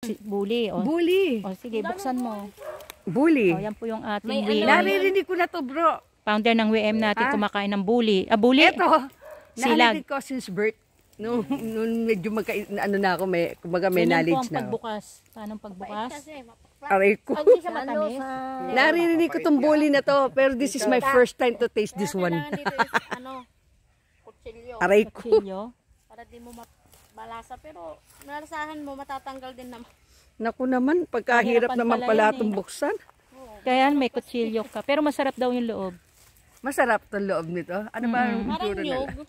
Bully. O. Bully. O sige, buksan mo. Bully. O, yan po yung ating WM. Naririnig ko na to, bro. Founder ng WM natin kumakain ng bully. Bully? Eto, Silag. narinig ko since birth. Nung medyo ano na ako, kumbaga may knowledge na. Pagbukas. Paano pagbukas? Aray ko. Hindi siya matamis. Naririnig ko tong bully na to, pero this is my first time to taste this one. Kutsilyo. Aray ko. Kutsilyo. Para di mo malasa, pero nalasahan mo, matatanggal din naman. Naku naman, pagkahirap naman pala itong buksan. Kaya may kutsilyo ka. Pero masarap daw yung loob. Masarap tong loob nito. Ano ba yung Parang itsura nyog. nila?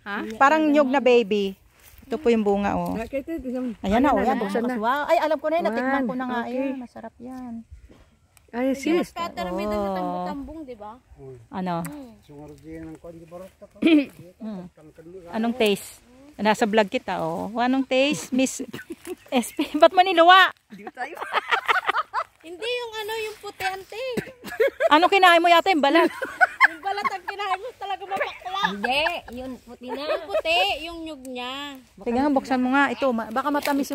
Ha? Parang nyog na baby. Ito po yung bunga, oh. Nakita, Ayan na, oh. Yan, buksan na. wow. Ay, alam ko na yun. Natikman ko na nga. Okay. Ayan, masarap yan. Ay, sis. Cutter may tambong-tambong, di ba? Ano? Anong taste? Nasa vlog kita, oh. Anong taste, Miss SP? Ba't maniluwa? Hindi tayo. Hindi yung yung puti, ante. Ano kinain mo yata yung balat? Yung balat ang kinain mo talaga mapakla. Hindi, yun puti na. Yung puti, yung nyug niya. Tingnan, buksan mo nga. Ito, baka matamis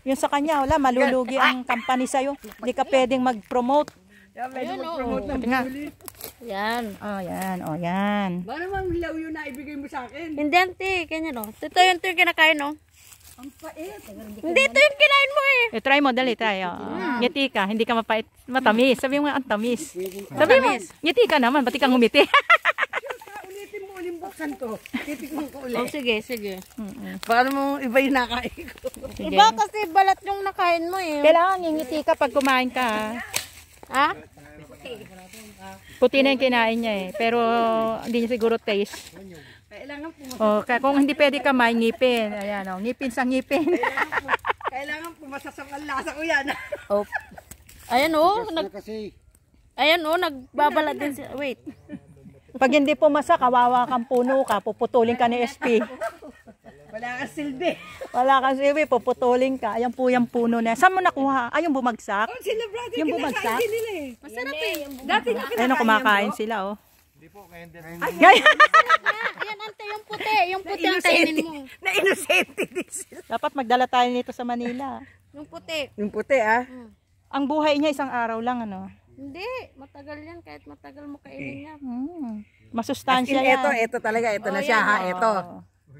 yung sa kanya. Wala, malulugi ang company sa'yo. Hindi ka pwedeng mag-promote. Yan, medyo mag-promote ng Tingnan. bully. Yan. Oh, yan. Oh, yan. Ba naman hilaw yun na ibigay mo sa akin? Hindi, ante. Kanya, no? Ito yung kinakain, no? Ang pait. Hindi, ito yung kinain mo, eh. Try mo, dali tayo. Ngiti ka, hindi ka mapait. Matamis. Sabi mo nga, ang tamis. Sabi mo, ngiti ka naman. Ba't kang ngumiti? Ulitin mo uling buksan to. Titikman ko ulit. Oh, sige, sige. Baka naman iba yung nakain ko. Sige. Iba kasi balat yung nakain mo, eh. Kailangan ngingiti ka pag kumain ka. Ha? Puti na yung kinain niya eh. Pero hindi niya siguro taste. Kailangan Kung hindi pwede ka, may ngipin. Ayan o, ngipin sa ngipin. Kailangan pumasa sa lasa ko yan. Oh. Ayan, oh. Ayan, oh. Nagbabalat din siya. Wait. Pag hindi pumasa, kawawa kang puno ka, puputulin ka ni SP. Wala kang silbi. Wala kang silbi, puputulin ka. Ayan po yung puno na. Saan mo nakuha? Ay, yung bumagsak? Oh, sila brother, Yung kinakain bumagsak? din nila eh. Masarap, eh. Dati na Ayun, kumakain sila oh. Ayan, ante, yung puti. Yung puti ang kainin mo. Na-innocente din sila. Dapat magdala tayo nito sa Manila. Yung puti. Yung puti ah. Ang buhay niya isang araw lang, ano? Hindi. Matagal yan. Kahit matagal mo kainin yan. Masustansya In, yan. ito talaga. Ito na siya ha. Ito.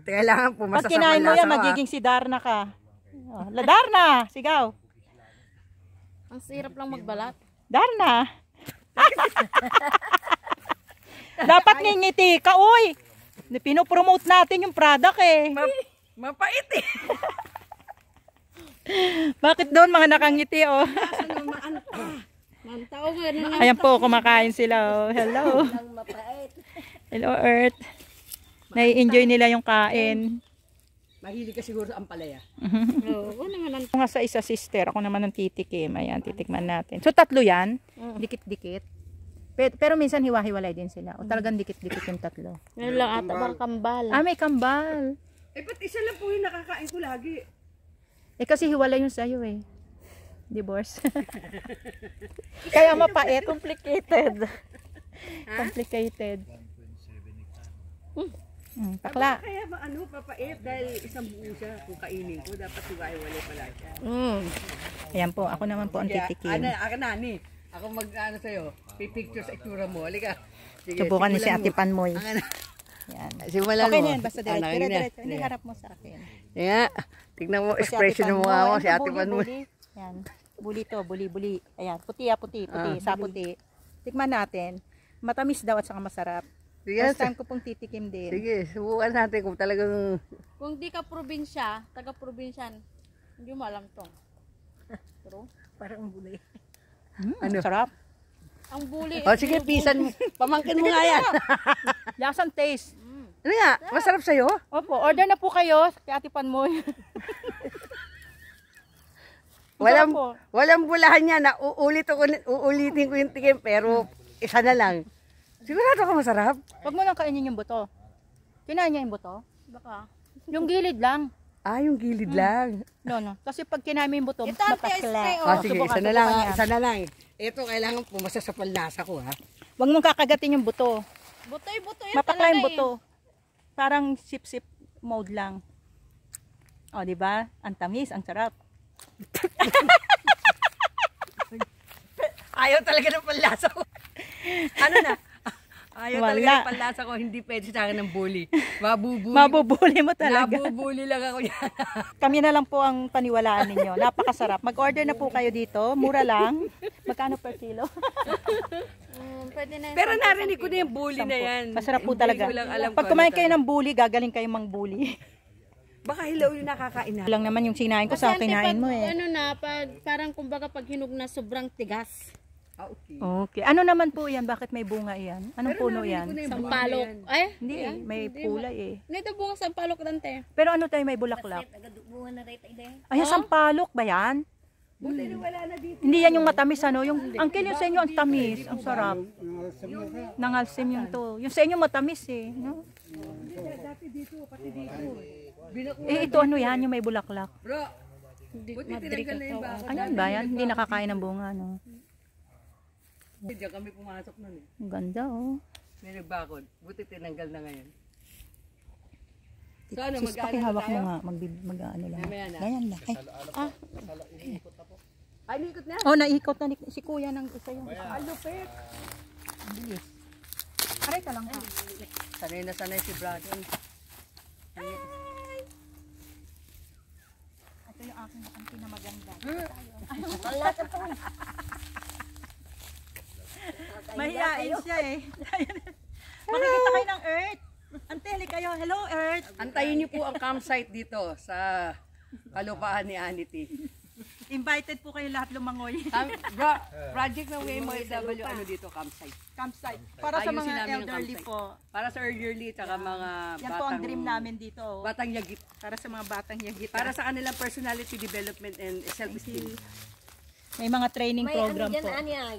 Kailangan pumasa Pag sa kinain mo yan, lasa ko, magiging si Darna ka. Oh, Darna! Sigaw! Ang sirap lang magbalat. Darna! Dapat ngingiti ka, uy! Pinopromote natin yung product eh. Mapait eh. Bakit doon mga nakangiti oh? Mantao nga na. Ayan po, kumakain sila oh. Hello. Hello Earth. Nai-enjoy nila yung kain. Mahilig ka siguro sa ampalaya. Oo, naman. Ako nga sa isa sister, ako naman ang titikim. Ayan, titikman natin. So tatlo yan, dikit-dikit. Pero minsan hiwa-hiwalay din sila. O talagang dikit-dikit yung tatlo. Ngayon lang ata, baka kambal. Ah, may kambal. Eh, ba't isa lang po yung nakakain ko lagi? Eh kasi hiwalay yung sa'yo eh. Divorce. Kaya mapait. Complicated. Complicated. Pakla. Kaya ba papait? Dahil isang buo siya kung kainin ko. Dapat hiwa-hiwalay pala siya. Ayan po, ako naman po ang titikim. Ako nani. Ako mag-ano sa'yo. Pipicture sa itsura mo. Halika. Sige, Subukan ni si simulan Ate mo. Panmoy. Yan. Simulan Okay mo. na yan, basta diretso. Hindi harap mo sa akin. Yan. Tignan mo expression ng mukha mo. Si Ate Panmoy. Yan. Buli to, buli. Ayan, puti. Sa puti. Tikman natin. Matamis daw at saka masarap. First time ko pong titikim din. Sige, subukan natin kung talagang... Kung di ka probinsya, taga-probinsyan, hindi mo alam to. Pero, Parang bulay. Ano? Sarap. ang buli. O sige, pisan mo. Pamangkin mo nga yan. Lasang taste. Ano nga? Masarap sa'yo? Opo, order na po kayo kay Ate Panmoy. Walang bulahan yan. Uulitin ko yung tikim, pero isa na lang. Sigurado ka masarap? Huwag mo lang kainin yung buto. Kinain niya yung buto? Baka. Yung gilid lang. Ah, yung gilid lang. No. Kasi pag kinain mo yung buto, Ito, Ate, mapakla. spray, Ah, sige, subukan, isa na subukan lang. yan. Isa na lang. Ito, kailangan pumasa sa panlasa ko, ha? Huwag mong kakagatin yung buto. Butoy yan Mapakla talaga yung buto. Parang sip-sip mode lang. O, di ba? Ang tamis, ang sarap. Ayaw talaga ng panlasa ko. Ano na? Ayaw Wala. talaga ng panlasa ko. Hindi pwede sa akin ng bully. Mabubuli. Mabubuli mo talaga. Nabubuli lang ako yan. Kami na lang po ang paniwalaan ninyo. Napakasarap. Mag-order na po kayo dito. Mura lang. Magkano per kilo? Pwede na Pero narinig ko na yung bully na yan. Masarap po Hindi talaga. ko lang alam Pag kung kumain ano kayo talaga. ng bully, gagaling kayo mang bully. Baka hilaw yung nakakain na. Lang naman yung sinain ko sa kinain mo eh. Ano na, parang kumbaga pag hinog na sobrang tigas. Ah, okay. Okay. Ano naman po yan? Bakit may bunga yan? Anong puno yan? Sampalok. Ay, Hindi eh. May kulay eh. hindi bunga sampalok dante. Pero ano tayo may bulaklak? Tagadubuhan na rin tayo. Ay, sampalok ba yan? Hindi yan yung matamis ano? Yung angkel yung sa inyo ang tamis. Ang sarap. Nangalsim yung to. Yung sa inyo matamis eh. No? Eh ito ano yan? Yung may bulaklak. Bro, buti tinanggal na yung bako. Ano ba yan? Hindi nakakain ng bunga no? Diyan kami pumasok nun eh. Ang ganda oh. May nagbakod. Buti tinanggal na ngayon. So ano, Sis, mag-ano na pakihawak tayo? mo nga. Mag-ano lang. Mamaya na. Ganyan lang. Ay. Ay, niikot na. Oh, naikot na si kuya ng isa yung isa. Lupit. Bilis. Aray ka lang ha. Sanay na sanay si Brandon. Ito yung aking auntie na maganda. Mahihain siya eh. Makikita kayo ng Earth. Anteli kayo. Hello Earth. Antayin niyo po ang campsite dito sa kalupaan ni Anity. Invited po kayo lahat lumangoy. Project ng WMOW, ano dito, campsite. Campsite. Para sa Ayusin mga namin yung elderly campsite. po. Para sa elderly, tsaka mga Yan po ang dream namin dito. batang yagit. Para sa mga batang yagit. Para sa kanilang personality development and self-esteem. May mga training May program ano dyan, po. ani ay.